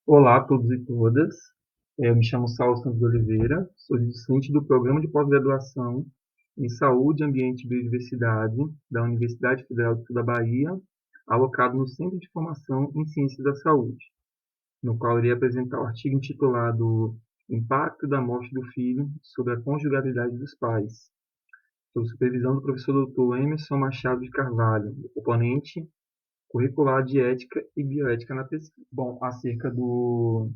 Olá a todos e todas. Eu me chamo Saulo Santos de Oliveira, sou discente do Programa de Pós-Graduação em Saúde, Ambiente e Biodiversidade da Universidade Federal do Sul da Bahia, alocado no Centro de Formação em Ciências da Saúde, no qual irei apresentar o artigo intitulado Impacto da Morte do Filho sobre a Conjugalidade dos Pais, sob supervisão do professor Dr. Emerson Machado de Carvalho, oponente curricular de ética e bioética na pesquisa. Bom, acerca do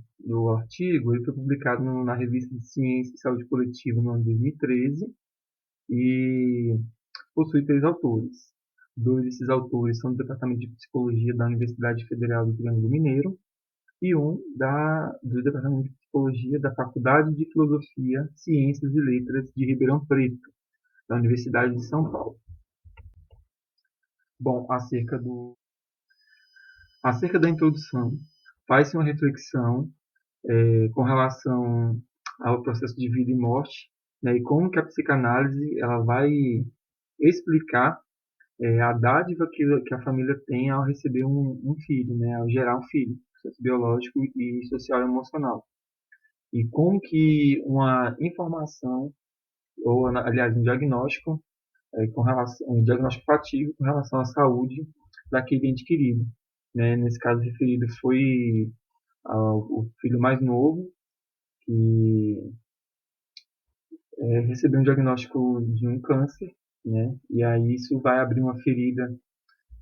artigo, ele foi publicado na revista de Ciência e Saúde Coletiva no ano de 2013 e possui três autores. Dois desses autores são do Departamento de Psicologia da Universidade Federal do Triângulo Mineiro e do Departamento de Psicologia da Faculdade de Filosofia, Ciências e Letras de Ribeirão Preto, da Universidade de São Paulo. Bom, acerca da introdução, faz-se uma reflexão com relação ao processo de vida e morte, né, e como que a psicanálise ela vai explicar a dádiva que a família tem ao receber um filho, né, ao gerar um filho, processo biológico e social e emocional. E como que uma informação, ou aliás, um diagnóstico, um diagnóstico fativo com relação à saúde daquele ente querido. Né? Nesse caso referido foi o filho mais novo, que recebeu um diagnóstico de um câncer, né? E aí isso vai abrir uma ferida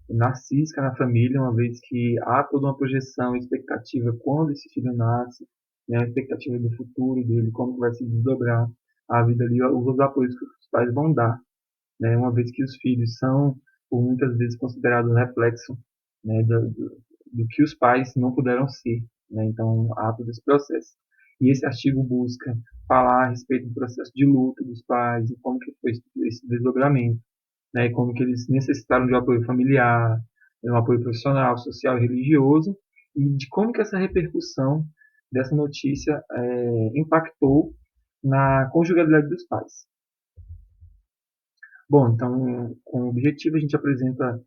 narcísica na família, uma vez que há toda uma projeção, expectativa quando esse filho nasce, né? A expectativa do futuro dele, como que vai se desdobrar a vida ali, os apoios que os pais vão dar, né? Uma vez que os filhos são, por muitas vezes, considerados um reflexo, né, do que os pais não puderam ser, né? Então, há todo esse processo. E esse artigo busca falar a respeito do processo de luto dos pais e como que foi esse desdobramento, né? E como que eles necessitaram de um apoio familiar, de um apoio profissional, social e religioso, e de como que essa repercussão dessa notícia impactou na conjugalidade dos pais. Bom, então, com o objetivo, a gente apresenta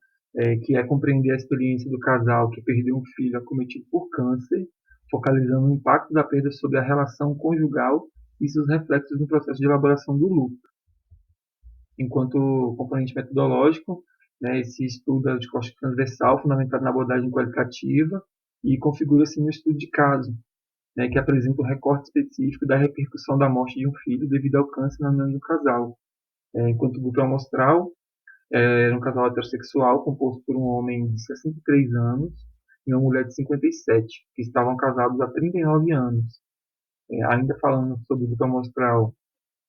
que é compreender a experiência do casal que perdeu um filho acometido por câncer, focalizando o impacto da perda sobre a relação conjugal e seus reflexos no processo de elaboração do luto. Enquanto componente metodológico, né, esse estudo é de corte transversal, fundamentado na abordagem qualificativa e configura-se no estudo de caso, né, que apresenta um recorte específico da repercussão da morte de um filho devido ao câncer na mente do casal. Enquanto grupo amostral, era um casal heterossexual composto por um homem de 63 anos e uma mulher de 57, que estavam casados há 39 anos. Ainda falando sobre o grupo amostral,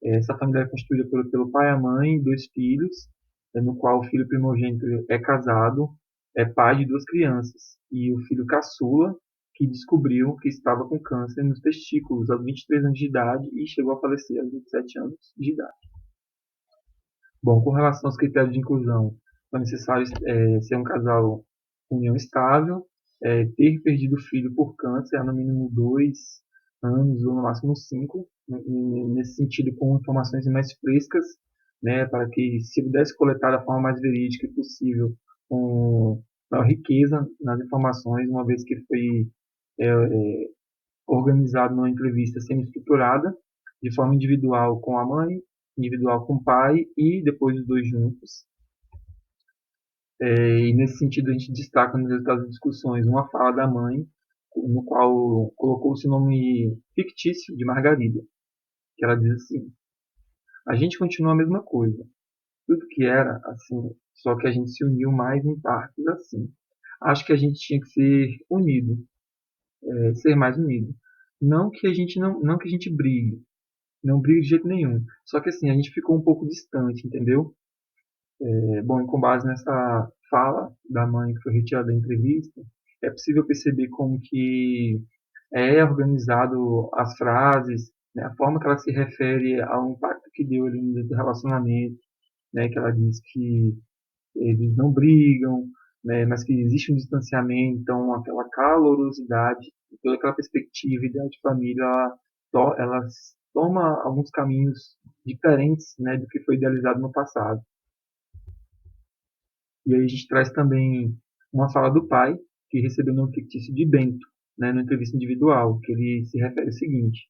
essa família é constituída pelo pai, a mãe e dois filhos, no qual o filho primogênito é casado, é pai de duas crianças, e o filho caçula, que descobriu que estava com câncer nos testículos aos 23 anos de idade e chegou a falecer aos 27 anos de idade. Bom, com relação aos critérios de inclusão, é necessário ser um casal com união estável, ter perdido o filho por câncer há no mínimo 2 anos ou no máximo 5, nesse sentido com informações mais frescas, né, para que se pudesse coletar da forma mais verídica possível, com maior riqueza nas informações, uma vez que foi é, é, organizado numa entrevista semi-estruturada, de forma individual com a mãe, individual com o pai e depois os dois juntos. E nesse sentido a gente destaca nos resultados das discussões uma fala da mãe, no qual colocou-se o nome fictício de Margarida, que ela diz assim: a gente continua a mesma coisa, tudo que era assim, só que a gente se uniu mais em partes assim. Acho que a gente tinha que ser unido, ser mais unido. Não que a gente brigue, não briga de jeito nenhum. Só que assim, a gente ficou um pouco distante, entendeu? Bom, e com base nessa fala da mãe que foi retirada da entrevista, é possível perceber como que é organizado as frases, né, a forma que ela se refere ao impacto que deu ali no relacionamento, né, que ela diz que eles não brigam, né, mas que existe um distanciamento, então aquela calorosidade, toda aquela perspectiva, ideia de família, ela toma alguns caminhos diferentes, né, do que foi idealizado no passado. E aí a gente traz também uma fala do pai, que recebeu o nome fictício de Bento, né, no entrevista individual, que ele se refere ao seguinte: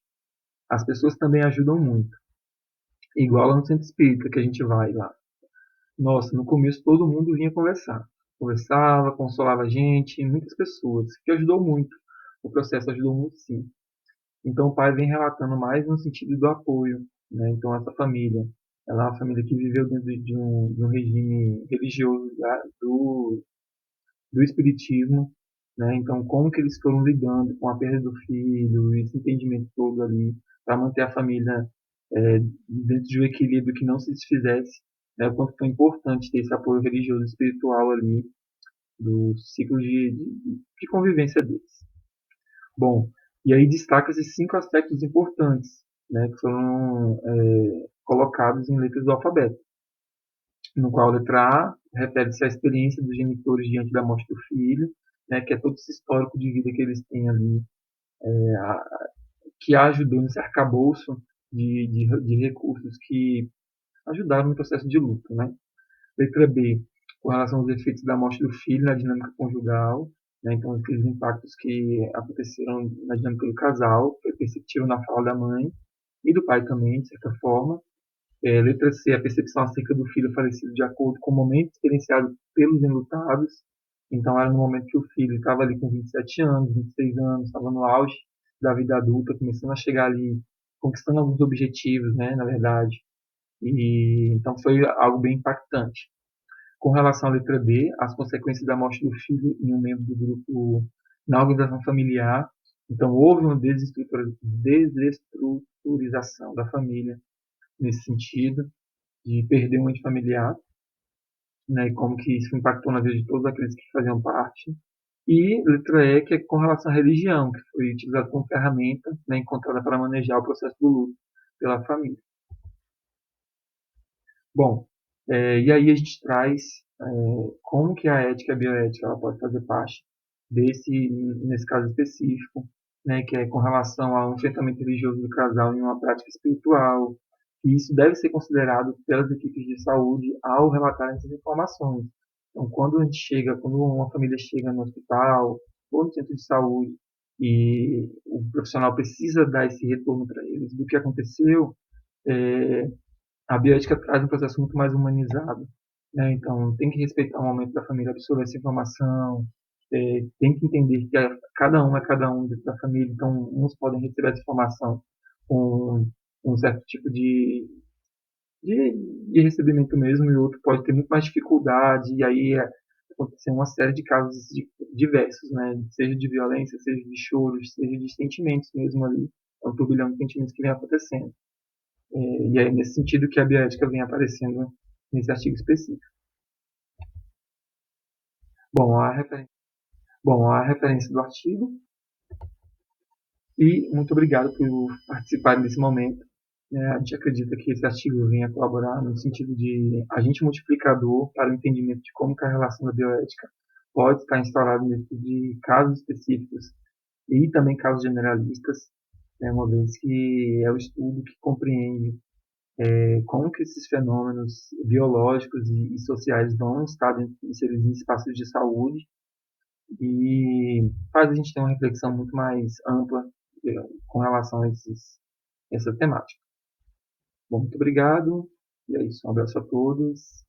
as pessoas também ajudam muito, igual lá no centro espírita que a gente vai lá. Nossa, no começo todo mundo vinha conversar. Conversava, consolava a gente, muitas pessoas, que ajudou muito. O processo ajudou muito, sim. Então o pai vem relatando mais no sentido do apoio, né? Então essa família, ela é uma família que viveu dentro de um regime religioso do espiritismo, né? Então como que eles foram lidando com a perda do filho, esse entendimento todo ali, para manter a família dentro de um equilíbrio que não se desfizesse, né? O quanto foi importante ter esse apoio religioso e espiritual ali do ciclo de convivência deles. Bom, e aí destaca esses 5 aspectos importantes, né, que foram colocados em letras do alfabeto, no qual a letra A refere-se à experiência dos genitores diante da morte do filho, né, que é todo esse histórico de vida que eles têm ali, que ajudou nesse arcabouço de recursos que ajudaram no processo de luto. Né? Letra B, com relação aos efeitos da morte do filho na dinâmica conjugal, né? Então aqueles impactos que aconteceram na dinâmica do casal, foi perceptível na fala da mãe e do pai também, de certa forma. Letra C, a percepção acerca do filho falecido de acordo com o momento experienciado pelos enlutados. Então era no momento que o filho estava ali com 27 anos, 26 anos, estava no auge da vida adulta, começando a chegar ali, conquistando alguns objetivos, né, na verdade. E então foi algo bem impactante. Com relação à letra D, as consequências da morte do filho em um membro do grupo na organização familiar. Então, houve uma desestruturização da família nesse sentido, de perder um ente familiar, né, e como que isso impactou na vida de todos aqueles que faziam parte. E letra E, que é com relação à religião, que foi utilizada como ferramenta, né, encontrada para manejar o processo do luto pela família. Bom, e aí a gente traz como que a ética e a bioética ela pode fazer parte nesse caso específico, né, que é com relação ao enfrentamento religioso do casal em uma prática espiritual, e isso deve ser considerado pelas equipes de saúde ao relatar essas informações. Então, quando uma família chega no hospital ou no centro de saúde e o profissional precisa dar esse retorno para eles do que aconteceu, é, a bioética traz um processo muito mais humanizado, né? Então, tem que respeitar o momento da família absorver essa informação, tem que entender que cada um é cada um dentro da família, então uns podem receber essa informação com um certo tipo de recebimento mesmo, e o outro pode ter muito mais dificuldade, e aí acontecer uma série de casos diversos, né? Seja de violência, seja de choros, seja de sentimentos mesmo ali, é um turbilhão de sentimentos que vem acontecendo. E é nesse sentido que a bioética vem aparecendo nesse artigo específico. Bom, a referência do artigo e muito obrigado por participar desse momento. A gente acredita que esse artigo venha colaborar no sentido de agente multiplicador para o entendimento de como que a relação da bioética pode estar instaurada dentro de casos específicos e também casos generalistas, né, uma vez que é o estudo que compreende como que esses fenômenos biológicos e sociais vão estar inseridos em espaços de saúde e faz a gente ter uma reflexão muito mais ampla com relação a essa temática. Bom, muito obrigado e é isso. Um abraço a todos.